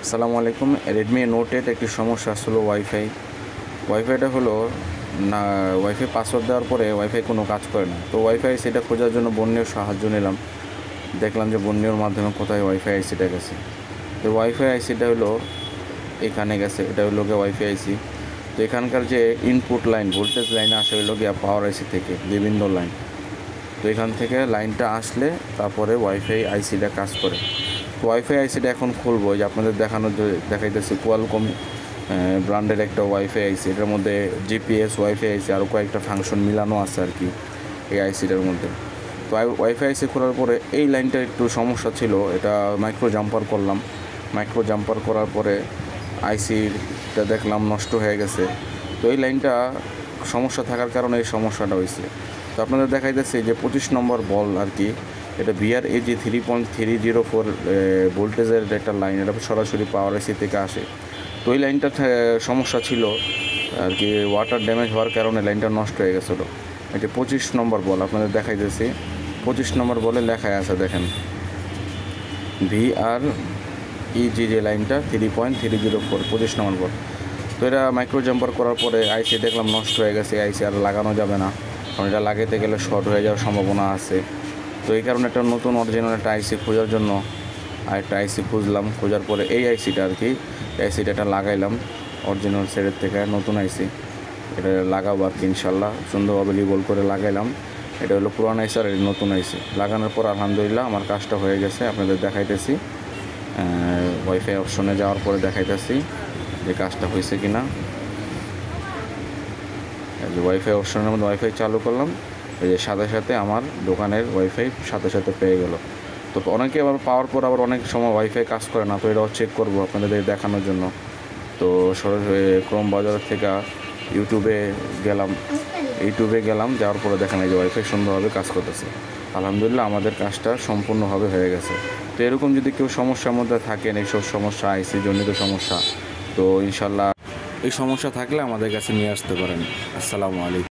আসসালামু আলাইকুম। Redmi note 8 একটি সমস্যা আসলো ওয়াইফাইটা হলো না, ওয়াইফাই পাসওয়ার্ড দেওয়ার পরে ওয়াইফাই কোনো কাজ করে না। তো ওয়াইফাই সেটা খোঁজার জন্য বন্যের সাহায্য নিলাম। দেখলাম যে বন্যের মাধ্যমে কোথায় ওয়াইফাই আইসিটা গেছে। তো ওয়াইফাই আইসিটা হলো এখানে গেছে, এটা হলো গিয়ে ওয়াইফাই আইসি। তো এখানকার যে ইনপুট লাইন, ভোল্টেজ লাইন আসে হলো গিয়ে পাওয়ার আইসি থেকে বিভিন্ন লাইন। তো এখান থেকে লাইনটা আসলে তারপরে ওয়াইফাই আইসিটা কাজ করে। তো ওয়াইফাই আইসিটা এখন খুলবো, যে আপনাদের দেখাইতেছি কোয়ালকম ব্র্যান্ডের একটা ওয়াইফাই আইসি। এটার মধ্যে জিপিএস ওয়াইফাই আইসি আরও কয়েকটা ফাংশন মিলানো আছে আর কি এই আইসিটার মধ্যে। তো ওয়াইফাই আইসি খোলার পরে এই লাইনটা একটু সমস্যা ছিল, এটা মাইক্রো জাম্পার করলাম। মাইক্রো জাম্পার করার পরে আইসিটা দেখলাম নষ্ট হয়ে গেছে। তো এই লাইনটা সমস্যা থাকার কারণে এই সমস্যাটা হয়েছে। তো আপনাদের দেখাইতেছে যে 25 নম্বর বল আর কি, এটা VRAG 3.304 ভোল্টেজের একটা লাইন, এটা সরাসরি পাওয়ার আইসি থেকে আসে। তো এই লাইনটা সমস্যা ছিল আর কি, ওয়াটার ড্যামেজ হওয়ার কারণে লাইনটা নষ্ট হয়ে গেছিলো। এটি 25 নম্বর বল আপনাদের দেখাইতেছি। 25 নম্বর বলে লেখায় আছে, দেখেন VREG যে লাইনটা 3.304 25 নম্বর বল। তো এটা মাইক্রো জাম্পার করার পরে আইসি দেখলাম নষ্ট হয়ে গেছে, আইসি আর লাগানো যাবে না, কারণ এটা লাগাইতে গেলে শর্ট হয়ে যাওয়ার সম্ভাবনা আছে। তো এই কারণে একটা নতুন অরিজিনাল একটা আইসি খোঁজার জন্য আরেকটা আইসি খুঁজলাম। খোঁজার পরে এই আইসিটা আর কি, আইসিটা এটা লাগাইলাম অরিজিনাল সেটের থেকে, নতুন আইসি এটা লাগাবো আর কি ইনশাল্লাহ, সুন্দরভাবে লিবল করে লাগাইলাম। এটা হলো পুরান আইসি আর নতুন আইসি। লাগানোর পর আলহামদুলিল্লাহ আমার কাজটা হয়ে গেছে। আপনাদের দেখাইতেছি ওয়াইফাই অপশনে যাওয়ার পরে দেখাইতেছি যে কাজটা হয়েছে কি না। যে ওয়াইফাই অপশনের মধ্যে ওয়াইফাই চালু করলাম, এই যে সাথে সাথে আমার দোকানের ওয়াইফাই সাথে সাথে পেয়ে গেল। তো অনেকে আবার পাওয়ার পর আবার অনেক সময় ওয়াইফাই কাজ করে না, তো এটাও চেক করবো আপনাদের দেখানোর জন্য। তো সরাসরি ক্রোম বাজার থেকে ইউটিউবে গেলাম, যাওয়ার পরে দেখেন এই যে ওয়াইফাই সুন্দরভাবে কাজ করতেছে। আলহামদুলিল্লাহ আমাদের কাজটা সম্পূর্ণভাবে হয়ে গেছে। তো এরকম যদি কেউ সমস্যার মধ্যে থাকেন, এইসব সমস্যা আইসি জনিত সমস্যা, তো ইনশাল্লাহ এই সমস্যা থাকলে আমাদের কাছে নিয়ে আসতে পারেন। আসসালামু আলাইকুম।